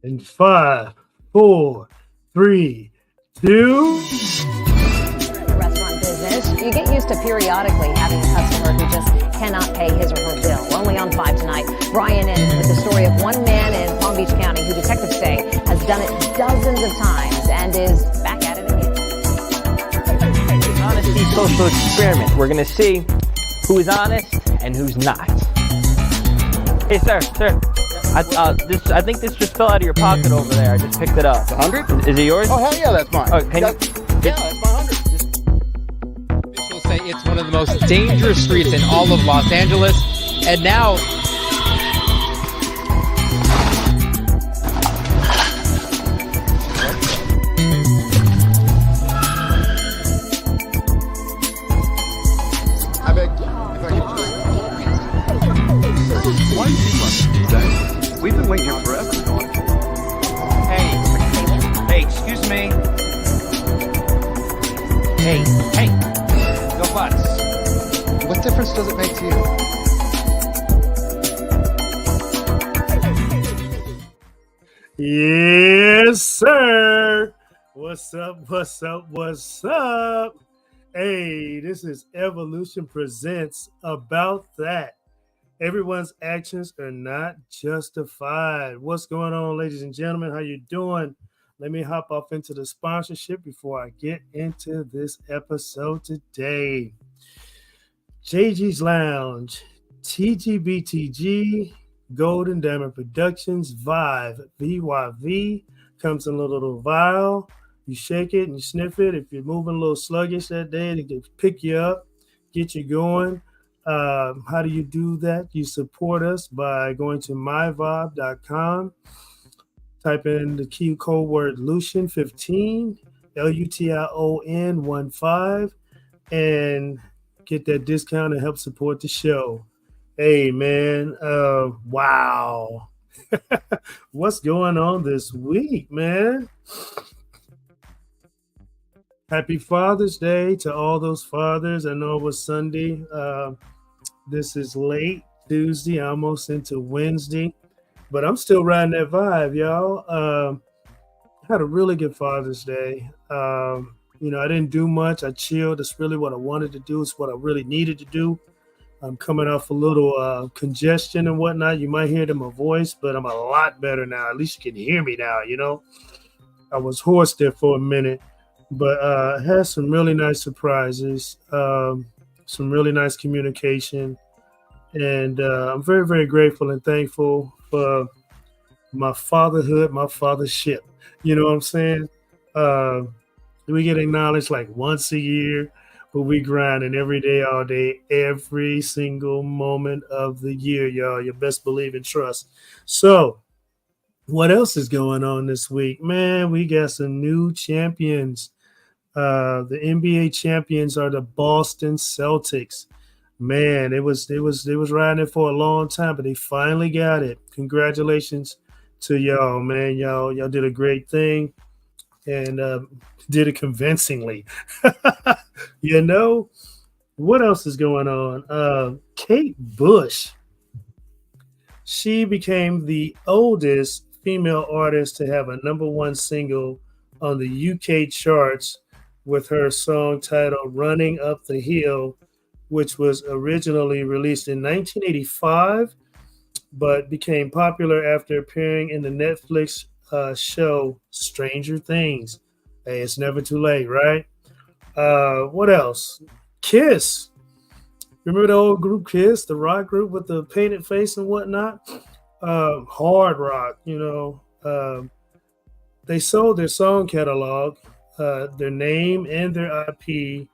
In 5, 4, 3, 2. The restaurant business, you get used to periodically having a customer who just cannot pay his or her bill. Only on 5 tonight, Brian in with the story of one man in Palm Beach County who detectives say has done it dozens of times and is back at it again. Honesty social experiment. We're going to see who is honest and who's not. Hey, sir. I think this just fell out of your pocket over there. I just picked it up. 100? Is it yours? Oh, hell yeah, that's mine. Oh, Yeah, that's my 100. Officials say it's one of the most dangerous streets in all of Los Angeles. And now I beg, if I could just... Why do you think like that? We've been waiting here forever. Hey, excuse me. Hey, go butts. What difference does it make to you? Yes, sir. What's up? Hey, this is Evolution Presents About That. Everyone's actions are not justified. What's going on, ladies and gentlemen? How you doing? Let me hop off into the sponsorship before I get into this episode today. JG's Lounge, TGBTG, Golden Diamond Productions, Vive, VYV, comes in a little vial. You shake it and you sniff it. If you're moving a little sluggish that day, it can pick you up, get you going. How do you do that? You support us by going to myvibe.com. Type in the key code word Lution15, LUTION15, and get that discount and help support the show. Hey, man. Wow. What's going on this week, man? Happy Father's Day to all those fathers. I know it was Sunday. This is late Tuesday, almost into Wednesday, but I'm still riding that vibe, y'all. Had a really good Father's Day. I didn't do much. I chilled. That's really what I wanted to do. It's what I really needed to do. I'm coming off a little congestion and whatnot. You might hear it in my voice, but I'm a lot better now. At least you can hear me now, I was hoarse there for a minute, but had some really nice surprises, some really nice communication. And I'm very, very grateful and thankful for my fatherhood, my fathership. You know what I'm saying? We get acknowledged like once a year, but we grinding every day, all day, every single moment of the year, y'all. You best believe and trust. So what else is going on this week? Man, we got some new champions. The NBA champions are the Boston Celtics. Man, it was riding it for a long time, but they finally got it. Congratulations to y'all, man. Y'all did a great thing and did it convincingly. What else is going on? Kate Bush. She became the oldest female artist to have a #1 single on the UK charts with her song titled Running Up the Hill, which was originally released in 1985, but became popular after appearing in the Netflix show Stranger Things. Hey, it's never too late, right? What else? Kiss. Remember the old group Kiss, the rock group with the painted face and whatnot? Hard rock, they sold their song catalog, their name and their IP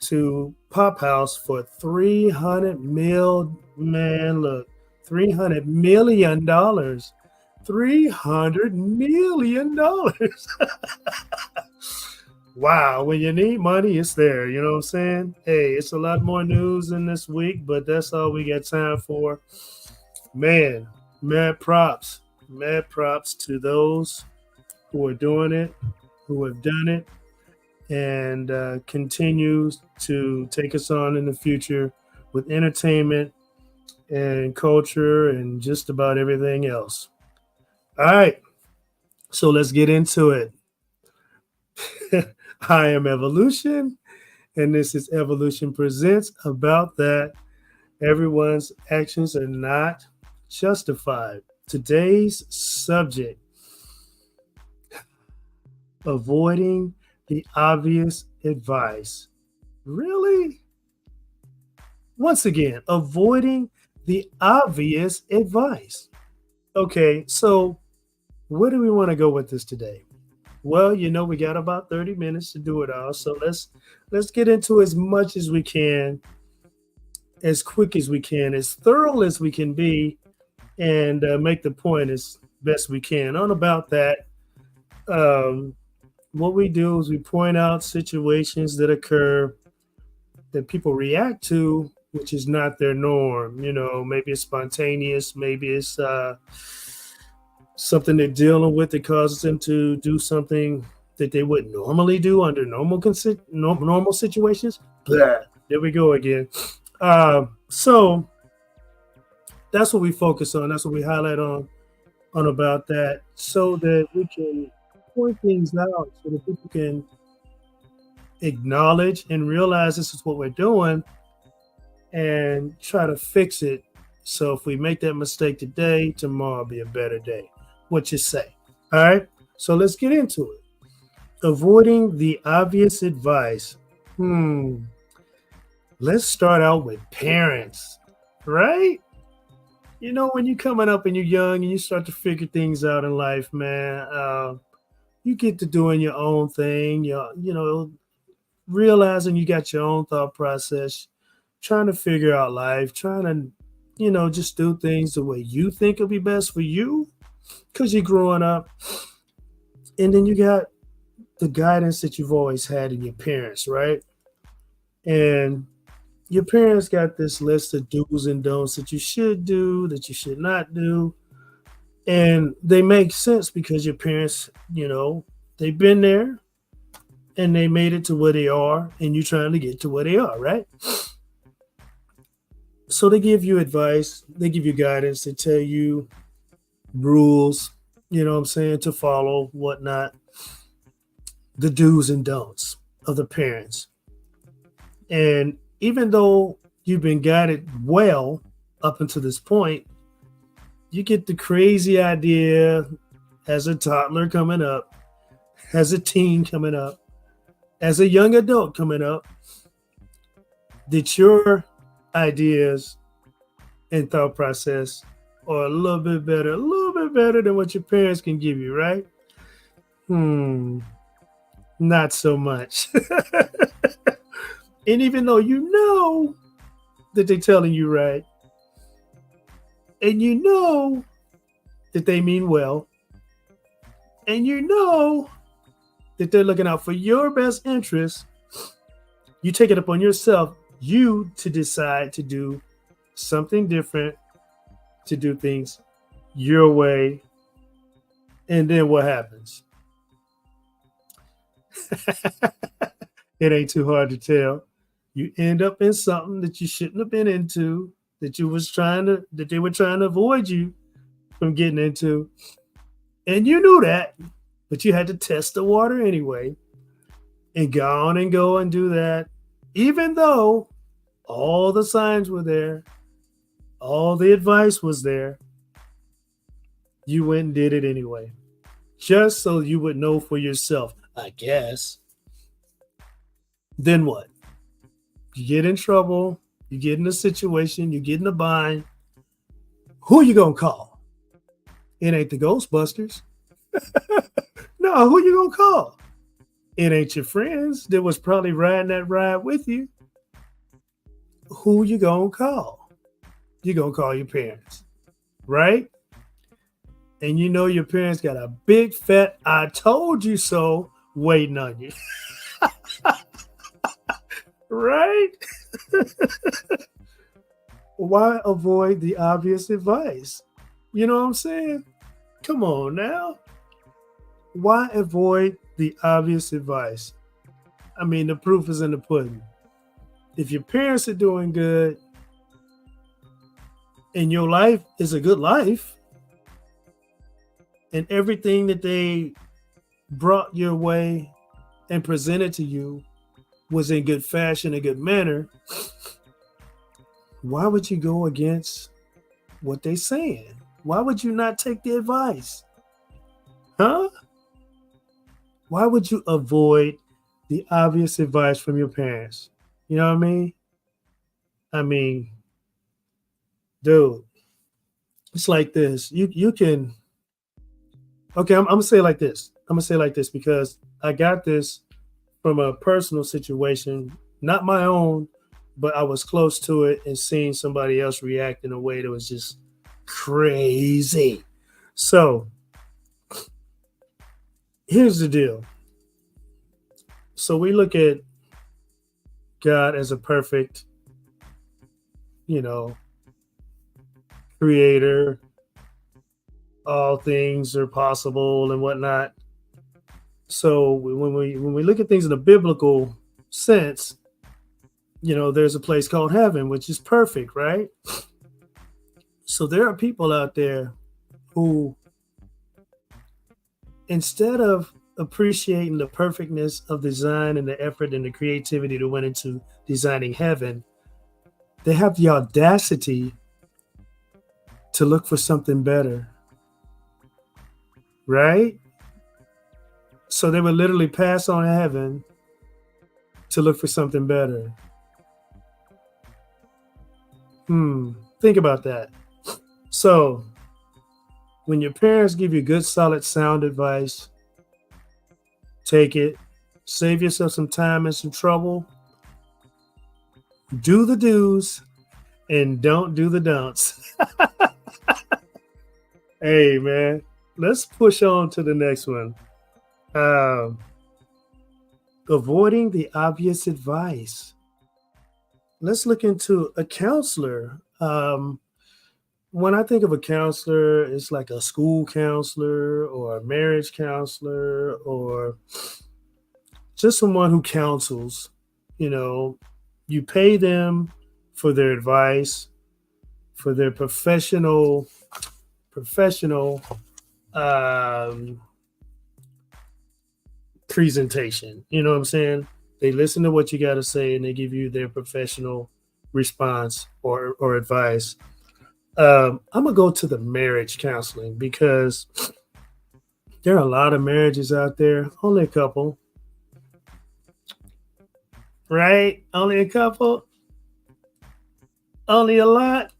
to Pop House for $300 million. Man, look, $300 million. $300 million. Wow, when you need money, it's there. You know what I'm saying? Hey, it's a lot more news in this week, but that's all we got time for. Man, mad props to those who are doing it, who have done it, and continues to take us on in the future with entertainment and culture and just about everything else. All right, So let's get into it. I am Evolution, and this is Evolution Presents About That. Everyone's actions are not justified. Today's subject: avoiding the obvious advice. Really? Once again, avoiding the obvious advice. Okay, so where do we want to go with this today? Well, we got about 30 minutes to do it all. So let's get into as much as we can, as quick as we can, as thorough as we can be, and make the point as best we can. On about that, what we do is we point out situations that occur that people react to, which is not their norm. Maybe it's spontaneous, maybe it's something they're dealing with that causes them to do something that they wouldn't normally do under normal situations. Blah. There we go again. So that's what we focus on. That's what we highlight on about that, so that we can point things out, so that people can acknowledge and realize this is what we're doing and try to fix it. So if we make that mistake today, tomorrow will be a better day. What you say? All right. So let's get into it. Avoiding the obvious advice. Let's start out with parents, right? When you're coming up and you're young and you start to figure things out in life, man, you get to doing your own thing. Realizing you got your own thought process, trying to figure out life, trying to, just do things the way you think will be best for you, because you're growing up. And then you got the guidance that you've always had in your parents, right? And your parents got this list of do's and don'ts that you should do, that you should not do. And they make sense because your parents, they've been there and they made it to where they are, and you're trying to get to where they are, right? So they give you advice, they give you guidance, they tell you rules, to follow, whatnot, the do's and don'ts of the parents. And even though you've been guided well up until this point, you get the crazy idea as a toddler coming up, as a teen coming up, as a young adult coming up, that your ideas and thought process are a little bit better than what your parents can give you, right? Not so much. And even though you know that they're telling you right, and you know that they mean well, and you know that they're looking out for your best interests, you take it upon yourself, you to decide to do something different, to do things your way. And then what happens? It ain't too hard to tell. You end up in something that you shouldn't have been into, that they were trying to avoid you from getting into. And you knew that, but you had to test the water anyway, and go on and go and do that, even though all the signs were there, all the advice was there. You went and did it anyway, just so you would know for yourself, I guess. Then what? You get in trouble, you get in a situation, you get in a bind. Who you gonna call? It ain't the Ghostbusters. No, who you gonna call? It ain't your friends that was probably riding that ride with you. Who you gonna call? You gonna call your parents, right? And your parents got a big fat "I told you so" waiting on you. Right? Why avoid the obvious advice? You know what I'm saying? Come on now. Why avoid the obvious advice? I mean, the proof is in the pudding. If your parents are doing good and your life is a good life, and everything that they brought your way and presented to you was in good fashion, a good manner, why would you go against what they're saying? Why would you not take the advice? Huh? Why would you avoid the obvious advice from your parents? You know what I mean? I mean, dude, it's like this. You can. Okay, I'm gonna say it like this. I'm gonna say it like this because I got this from a personal situation, not my own, but I was close to it and seeing somebody else react in a way that was just crazy. So here's the deal. So we look at God as a perfect, creator. All things are possible and whatnot. So when we look at things in a biblical sense, there's a place called heaven, which is perfect, right? So there are people out there who, instead of appreciating the perfectness of design and the effort and the creativity that went into designing heaven, they have the audacity to look for something better, right? So they would literally pass on heaven to look for something better. Think about that. So when your parents give you good, solid, sound advice, take it, save yourself some time and some trouble, do the do's and don't do the don'ts. Hey, man, let's push on to the next one. Avoiding the obvious advice. Let's look into a counselor. When I think of a counselor, it's like a school counselor or a marriage counselor or just someone who counsels. You pay them for their advice, for their professional presentation. You know what I'm saying? They listen to what you got to say and they give you their professional response or advice. I'm gonna go to the marriage counseling because there are a lot of marriages out there. Only a couple, right? Only a couple. Only a lot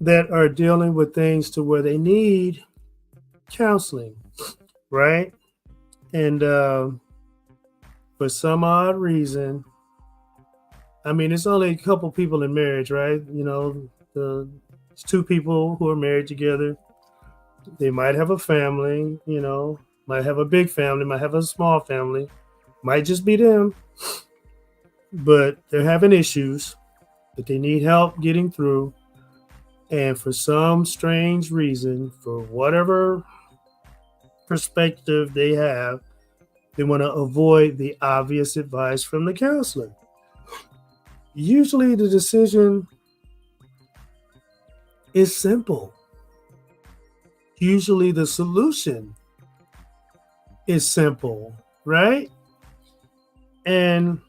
that are dealing with things to where they need counseling, right? And for some odd reason, it's only a couple people in marriage, right? It's two people who are married together. They might have a family, might have a big family, might have a small family, might just be them, but they're having issues that they need help getting through. And for some strange reason, for whatever perspective they have, they want to avoid the obvious advice from the counselor. Usually the decision is simple. Usually the solution is simple, right? And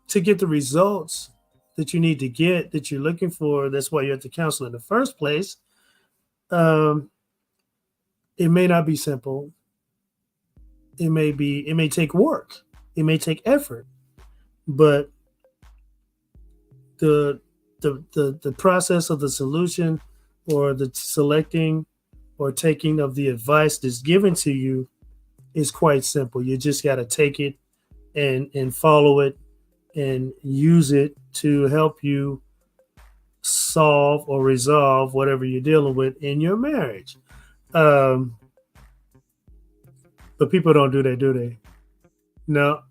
to get the results that you need to get, that you're looking for, that's why you're at the counselor in the first place, it may not be simple. It may take work. It may take effort. But the process of the solution or the selecting or taking of the advice that's given to you is quite simple. You just got to take it and follow it and use it to help you solve or resolve whatever you're dealing with in your marriage. But people don't do that, do they? No,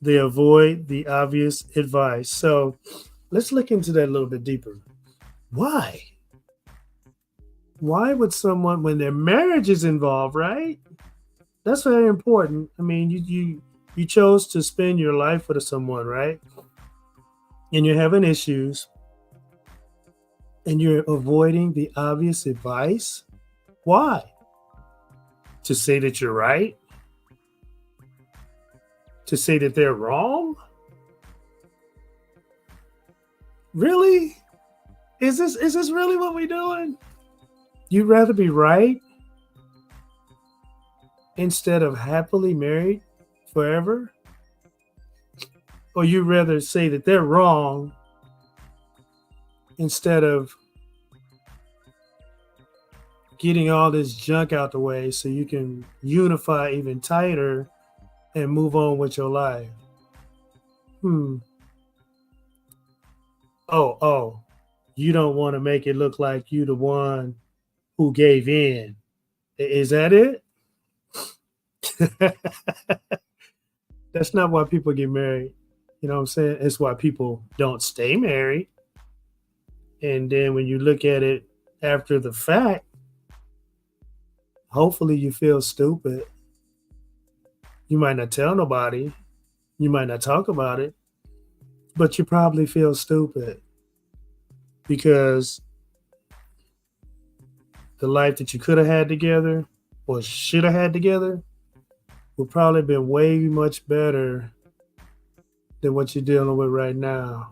they avoid the obvious advice. So let's look into that a little bit deeper. Why? Why would someone, when their marriage is involved, right? That's very important. You chose to spend your life with someone, right? And you're having issues. and you're avoiding the obvious advice? Why? To say that you're right? To say that they're wrong? Really? Is this really what we're doing? You'd rather be right instead of happily married forever? Or you'd rather say that they're wrong instead of getting all this junk out the way so you can unify even tighter and move on with your life? Oh, you don't want to make it look like you the one who gave in. Is that it? That's not why people get married. You know what I'm saying? It's why people don't stay married. And then when you look at it after the fact, hopefully you feel stupid. You might not tell nobody. You might not talk about it. But you probably feel stupid because the life that you could have had together or should have had together would probably have been way much better than what you're dealing with right now.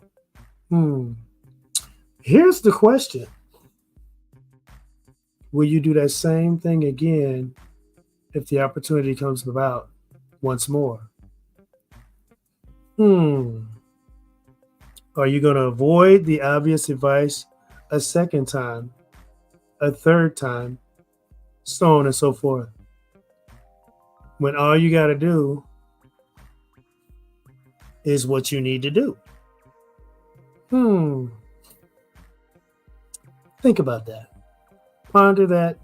Here's the question. Will you do that same thing again if the opportunity comes about once more? Are you going to avoid the obvious advice a second time, a third time, so on and so forth, when all you got to do is what you need to do? Think about that. Ponder that.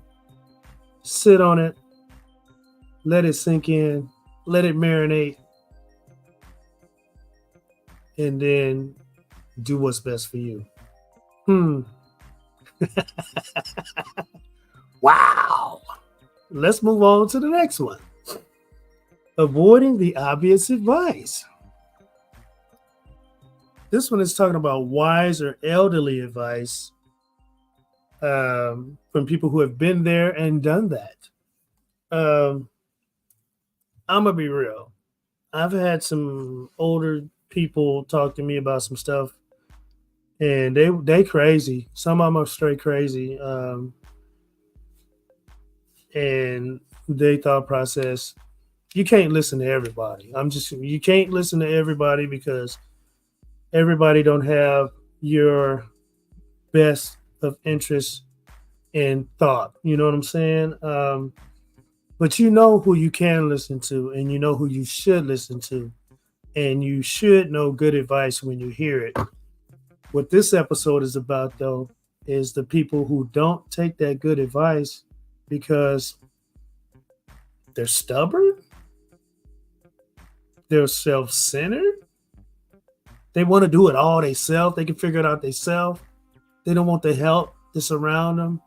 Sit on it. Let it sink in. Let it marinate. And then do what's best for you. Wow. Let's move on to the next one. Avoiding the obvious advice. This one is talking about wise or elderly advice from people who have been there and done that. I'm going to be real. I've had some older people talk to me about some stuff, and they crazy. Some of them are straight crazy. And their thought process, you can't listen to everybody. You can't listen to everybody because everybody don't have your best of interest and thought. You know what I'm saying? But you know who you can listen to, and you know who you should listen to, and you should know good advice when you hear it. What this episode is about, though, is the people who don't take that good advice because they're stubborn, they're self-centered, they want to do it all themselves. They can figure it out themselves. They don't want the help that's around them.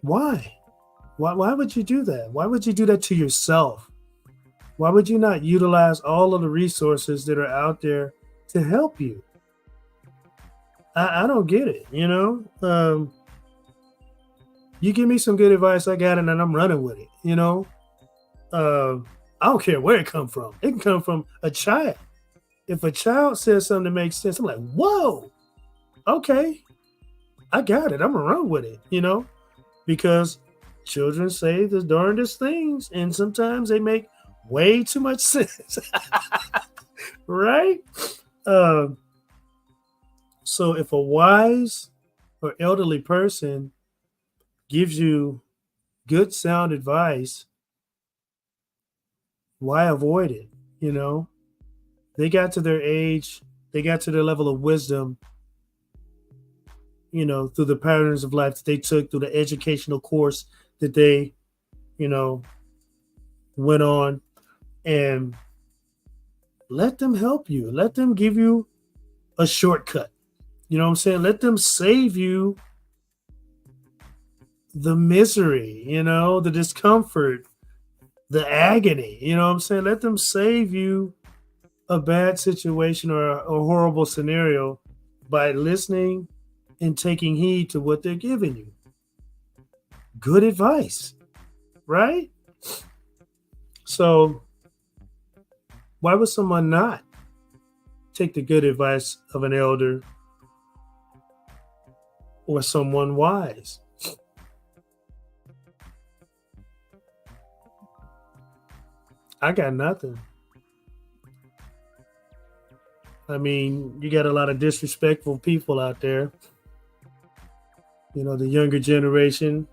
Why? Why would you do that? Why would you do that to yourself? Why would you not utilize all of the resources that are out there to help you? I don't get it, you know? You give me some good advice, I got it, and I'm running with it, you know? I don't care where it come from. It can come from a child. If a child says something that makes sense, I'm like, whoa, okay, I got it. I'm going to run with it, you know? Because children say the darndest things, and sometimes they make way too much sense. Right? So if a wise or elderly person gives you good sound advice, why avoid it? You know, they got to their age, they got to their level of wisdom, you know, through the patterns of life that they took, through the educational course that they, you know, went on, and let them help you. Let them give you a shortcut. You know what I'm saying? Let them save you the misery, you know, the discomfort, the agony. You know what I'm saying? Let them save you a bad situation or a horrible scenario by listening and taking heed to what they're giving you. Good advice, right? So, why would someone not take the good advice of an elder or someone wise? I got nothing. I mean, you got a lot of disrespectful people out there. You know, the younger generation,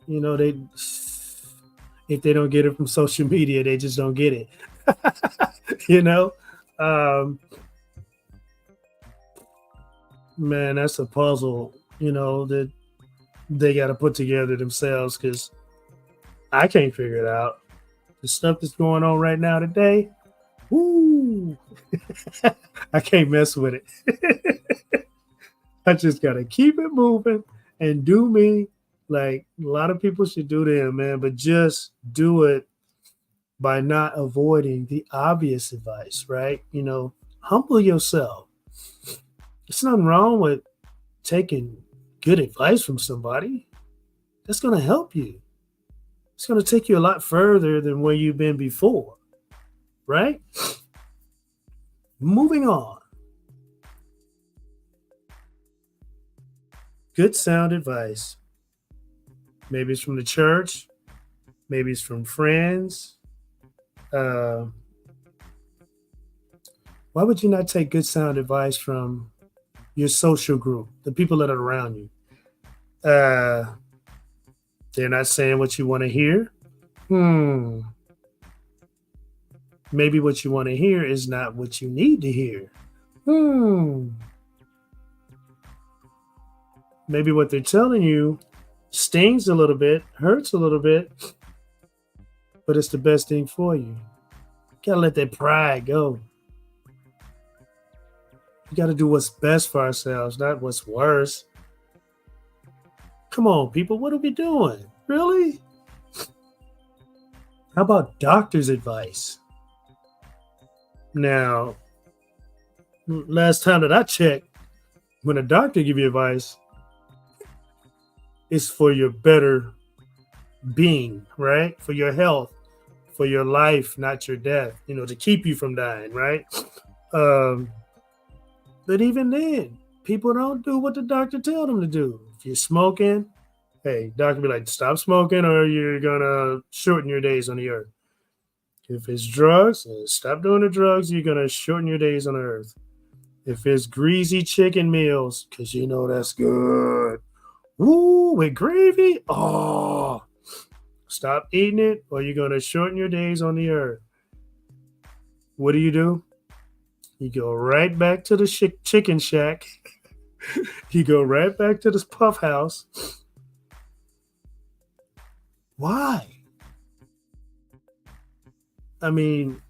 you know, if they don't get it from social media, they just don't get it. You know? Man, that's a puzzle, you know, that they got to put together themselves, because I can't figure it out. The stuff that's going on right now today, woo, I can't mess with it. I just got to keep it moving and do me like a lot of people should do them, man, but just do it by not avoiding the obvious advice, right? You know, humble yourself. There's nothing wrong with taking good advice from somebody. That's going to help you. It's going to take you a lot further than where you've been before, right? Moving on. Good sound advice. Maybe it's from the church. Maybe it's from friends. Why would you not take good sound advice from your social group, the people that are around you? They're not saying what you want to hear. Maybe what you want to hear is not what you need to hear. Maybe what they're telling you stings a little bit, hurts a little bit, but it's the best thing for you. You gotta let that pride go. We got to do what's best for ourselves, not what's worse. Come on, people, what are we doing? Really? How about doctor's advice? Now, last time that I checked, when a doctor give you advice, it's for your better being, right? For your health, for your life, not your death, you know, to keep you from dying, right? But even then, people don't do what the doctor tell them to do. If you're smoking, hey, doctor be like, stop smoking or you're gonna shorten your days on the earth. If it's drugs, stop doing the drugs, you're gonna shorten your days on the earth. If it's greasy chicken meals, because you know that's good. Ooh, with gravy? Oh, stop eating it or you're gonna shorten your days on the earth. What do? You go right back to the chicken shack. You go right back to this puff house. Why? I mean,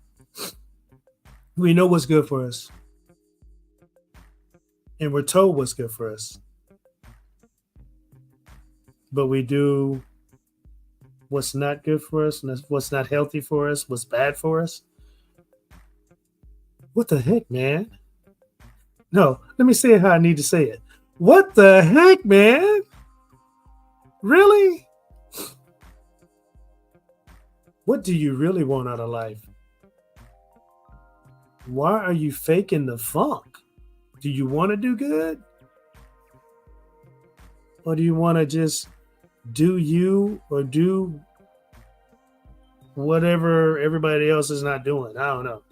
we know what's good for us. And we're told what's good for us. But we do what's not good for us, and what's not healthy for us, what's bad for us. What the heck, man? No, let me say it how I need to say it. What the heck, man? Really? What do you really want out of life? Why are you faking the funk? Do you want to do good? Or do you want to just do you or do whatever everybody else is not doing? I don't know.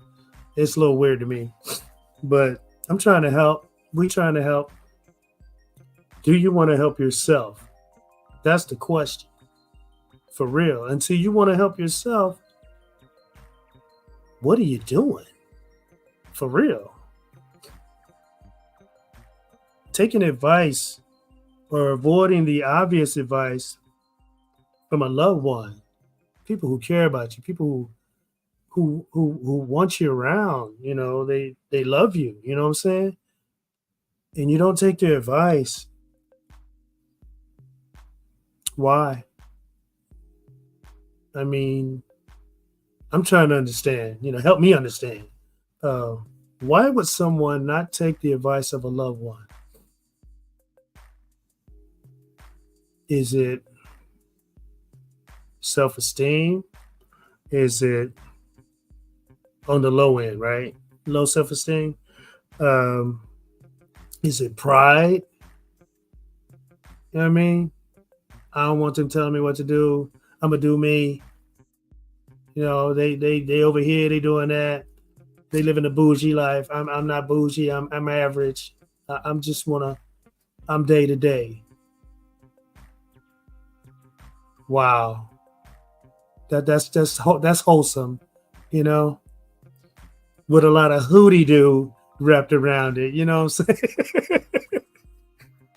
It's a little weird to me, but I'm trying to help. We're trying to help. Do you want to help yourself? That's the question. For real. Until you want to help yourself, what are you doing? For real. Taking advice or avoiding the obvious advice from a loved one, people who care about you, people who want you around, you know, they love you, you know what I'm saying? And you don't take their advice. Why? I mean, I'm trying to understand, help me understand. Uh, why would someone not take the advice of a loved one? Is it self-esteem? Is it on the low end, right? Low self-esteem? Um, is it pride? You know what I mean? I don't want them telling me what to do. I'm gonna do me. They over here, they doing that. They live in a bougie life. I'm not bougie. I'm average. I'm day to day. Wow. That's wholesome, with a lot of hootie doo wrapped around it. You know what I'm saying?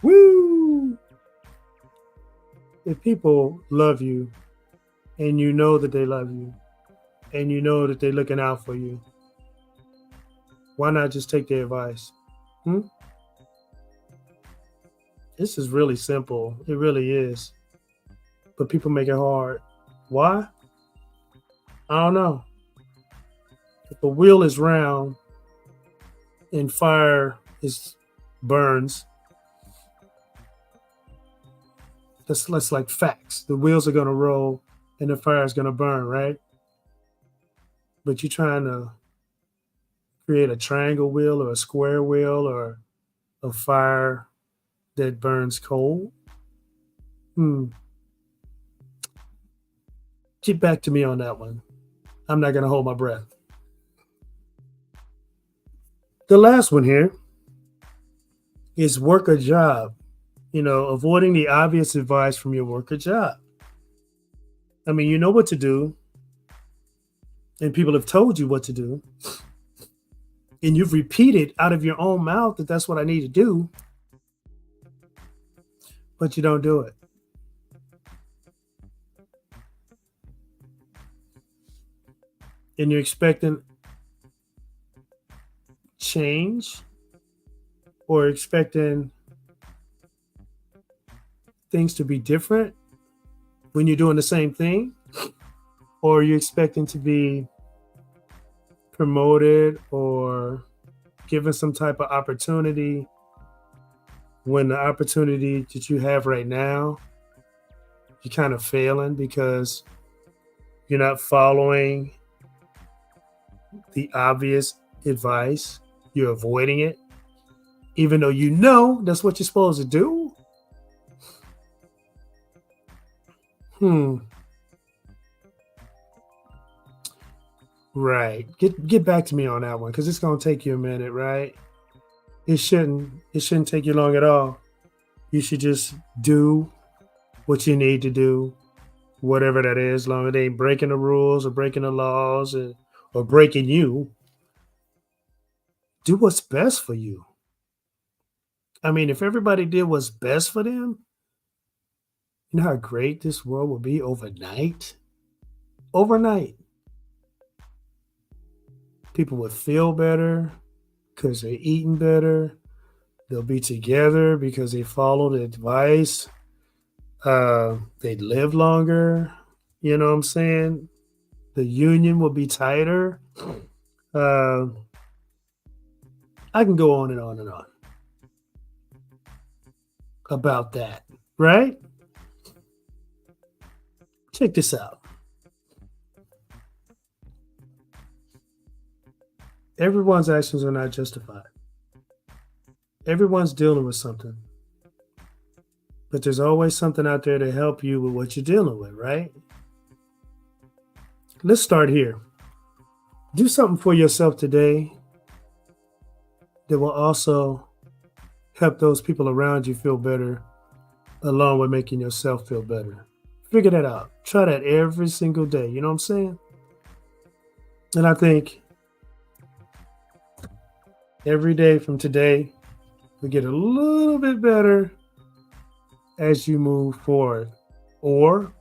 Woo! If people love you and you know that they love you and you know that they're looking out for you, why not just take their advice? This is really simple. It really is. But people make it hard. Why? I don't know. If a wheel is round and fire burns, that's like facts. The wheels are going to roll and the fire is going to burn, right? But you're trying to create a triangle wheel or a square wheel or a fire that burns cold. Get back to me on that one. I'm not going to hold my breath. The last one here is work or job. Avoiding the obvious advice from your work or job. I mean, you know what to do, and people have told you what to do, and you've repeated out of your own mouth that that's what I need to do, but you don't do it. And you're expecting change or expecting things to be different when you're doing the same thing, or you're expecting to be promoted or given some type of opportunity when the opportunity that you have right now, you're kind of failing because you're not following the obvious advice. You're avoiding it, even though you know that's what you're supposed to do. Right. Get back to me on that one, because it's gonna take you a minute, right? It shouldn't take you long at all. You should just do what you need to do, whatever that is, as long as they ain't breaking the rules or breaking the laws or breaking you. Do what's best for you. I mean, if everybody did what's best for them, you know how great this world would be overnight? Overnight. People would feel better because they're eating better. They'll be together because they follow the advice. They'd live longer. You know what I'm saying? The union will be tighter. I can go on and on and on about that, right? Check this out. Everyone's actions are not justified. Everyone's dealing with something. But there's always something out there to help you with what you're dealing with, right? Let's start here. Do something for yourself today that will also help those people around you feel better, along with making yourself feel better. Figure that out. Try that every single day. You know what I'm saying? And I think every day from today, we get a little bit better as you move forward. Or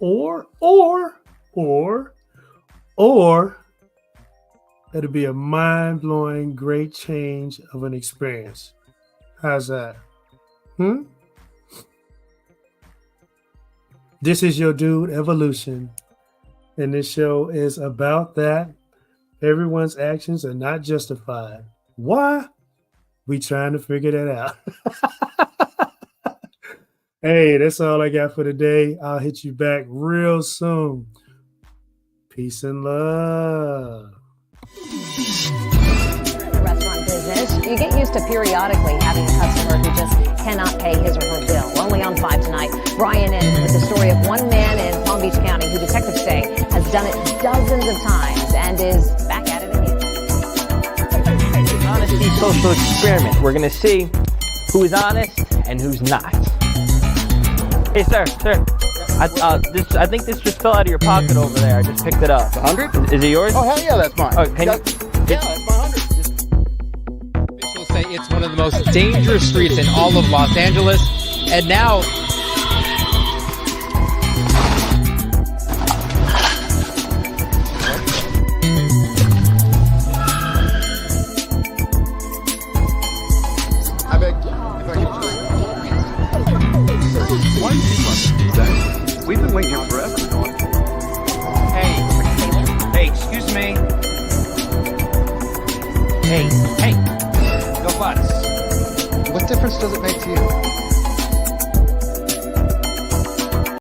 it'll be a mind-blowing, great change of an experience. How's that? This is your dude, Evolution. And this show is about that. Everyone's actions are not justified. Why? We trying to figure that out. Hey, that's all I got for today. I'll hit you back real soon. Peace and love. The restaurant business, you get used to periodically having a customer who just cannot pay his or her bill. Only on 5 tonight, Brian in with the story of one man in Palm Beach County who detectives say has done it dozens of times and is back at it again. Honesty social experiment. We're gonna see who is honest and who's not. Hey, sir. I think this just fell out of your pocket over there. I just picked it up. 100? Is it yours? Oh, hell yeah, that's mine. Oh, can you? Yeah, that's my 100. Officials say it's one of the most dangerous streets in all of Los Angeles. And now, I beg, if I could. Why do you must do that? We've been waiting here forever. Hey, excuse me. Hey, no buts. What difference does it make to you?